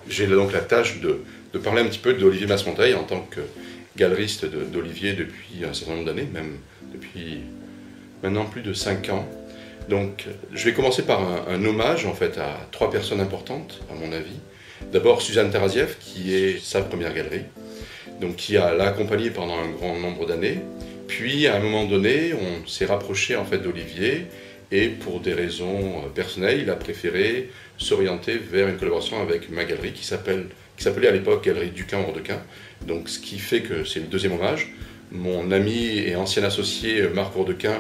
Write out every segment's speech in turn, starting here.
J'ai donc la tâche de parler un petit peu d'Olivier Masmonteil en tant que galeriste d'Olivier depuis un certain nombre d'années, même depuis maintenant plus de 5 ans. Donc je vais commencer par un hommage en fait à 3 personnes importantes à mon avis. D'abord Suzanne Taraziev qui est sa première galerie, donc qui l'a accompagné pendant un grand nombre d'années. Puis à un moment donné on s'est rapproché en fait d'Olivier et pour des raisons personnelles il a préféré s'orienter vers une collaboration avec ma galerie qui s'appelait à l'époque Galerie Duquin-Hordequin. Donc ce qui fait que c'est le deuxième hommage. Mon ami et ancien associé Marc Hordequin,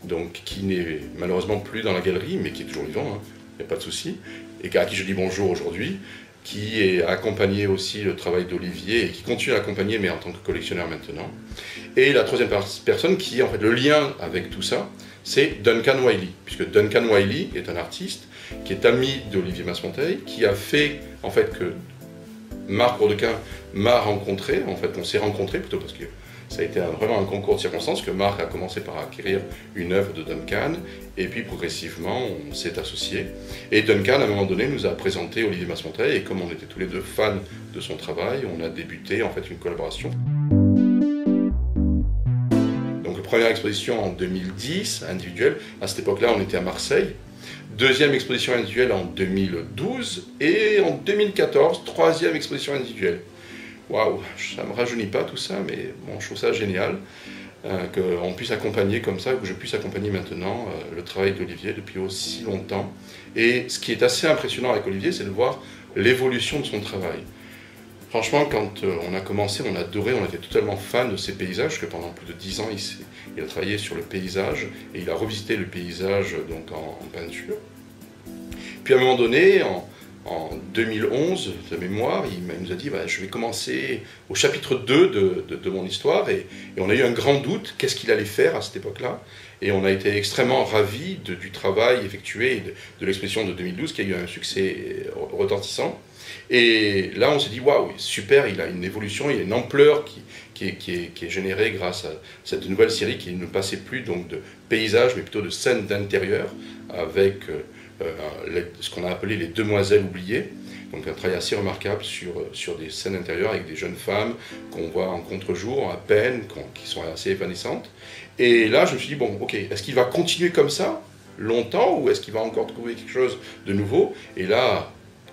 donc, qui n'est malheureusement plus dans la galerie, mais qui est toujours vivant, il n'y a pas de souci, et à qui je dis bonjour aujourd'hui, qui a accompagné aussi le travail d'Olivier et qui continue à l'accompagner, mais en tant que collectionneur maintenant. Et la troisième personne qui est en fait le lien avec tout ça, c'est Duncan Wiley, puisque Duncan Wiley est un artiste qui est ami d'Olivier Masmonteil, qui a fait en fait que Marc Hordequin m'a rencontré, en fait on s'est rencontrés plutôt parce que ça a été vraiment un concours de circonstances que Marc a commencé par acquérir une œuvre de Duncan et puis progressivement on s'est associés. Et Duncan à un moment donné nous a présenté Olivier Masmonteil et comme on était tous les deux fans de son travail, on a débuté en fait une collaboration. Donc la première exposition en 2010, individuelle, à cette époque-là on était à Marseille. Deuxième exposition individuelle en 2012 et en 2014, troisième exposition individuelle. Waouh, ça ne me rajeunit pas tout ça, mais bon, je trouve ça génial qu'on puisse accompagner comme ça, que je puisse accompagner maintenant le travail d'Olivier depuis aussi longtemps. Et ce qui est assez impressionnant avec Olivier, c'est de voir l'évolution de son travail. Franchement, quand on a commencé, on adorait, on était totalement fan de ses paysages, que pendant plus de 10 ans, il a travaillé sur le paysage et il a revisité le paysage donc, en peinture. Puis à un moment donné, en 2011, de mémoire, il nous a dit bah, je vais commencer au chapitre 2 de mon histoire et on a eu un grand doute, qu'est-ce qu'il allait faire à cette époque-là. Et on a été extrêmement ravis du travail effectué et de l'exposition de 2012 qui a eu un succès retentissant. Et là on s'est dit waouh, super, il a une évolution, il a une ampleur qui est générée grâce à cette nouvelle série qui ne passait plus donc, de paysages mais plutôt de scènes d'intérieur avec ce qu'on a appelé les demoiselles oubliées, donc un travail assez remarquable sur des scènes intérieures avec des jeunes femmes qu'on voit en contre-jour, à peine, qui sont assez évanescentes. Et là je me suis dit, bon ok, est-ce qu'il va continuer comme ça longtemps ou est-ce qu'il va encore trouver quelque chose de nouveau? Et là,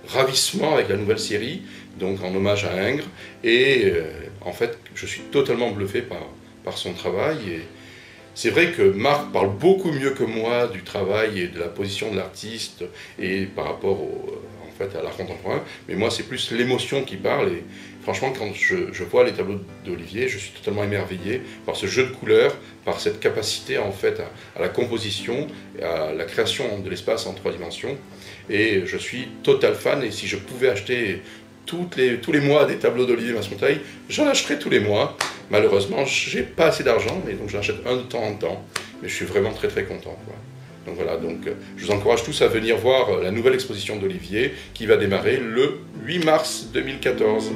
ravissement avec la nouvelle série, donc en hommage à Ingres, et en fait je suis totalement bluffé par son travail. Et c'est vrai que Marc parle beaucoup mieux que moi du travail et de la position de l'artiste et par rapport en fait, à l'art contemporain, mais moi c'est plus l'émotion qui parle et franchement quand je vois les tableaux d'Olivier, je suis totalement émerveillé par ce jeu de couleurs, par cette capacité en fait à la composition, à la création de l'espace en 3 dimensions et je suis total fan et si je pouvais acheter tous les mois des tableaux d'Olivier Masmonteil, j'en achèterai tous les mois. Malheureusement, j'ai pas assez d'argent, mais donc j'en achète un de temps en temps. Mais je suis vraiment très très content. Quoi. Donc voilà, je vous encourage tous à venir voir la nouvelle exposition d'Olivier qui va démarrer le 8 mars 2014.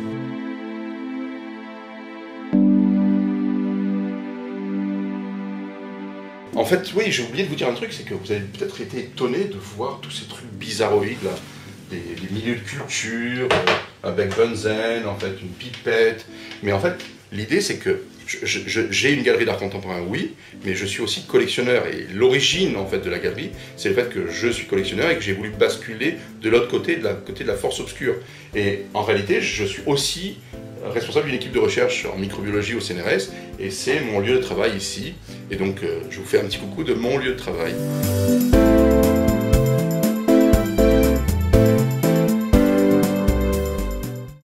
En fait, oui, j'ai oublié de vous dire un truc, c'est que vous avez peut-être été étonné de voir tous ces trucs bizarroïdes là. Les milieux de culture, avec Bunsen, en fait, une pipette. Mais en fait, l'idée, c'est que j'ai une galerie d'art contemporain, oui, mais je suis aussi collectionneur. Et l'origine, en fait, de la galerie, c'est le fait que je suis collectionneur et que j'ai voulu basculer de l'autre côté, de la force obscure. Et en réalité, je suis aussi responsable d'une équipe de recherche en microbiologie au CNRS, et c'est mon lieu de travail ici. Et donc, je vous fais un petit coucou de mon lieu de travail.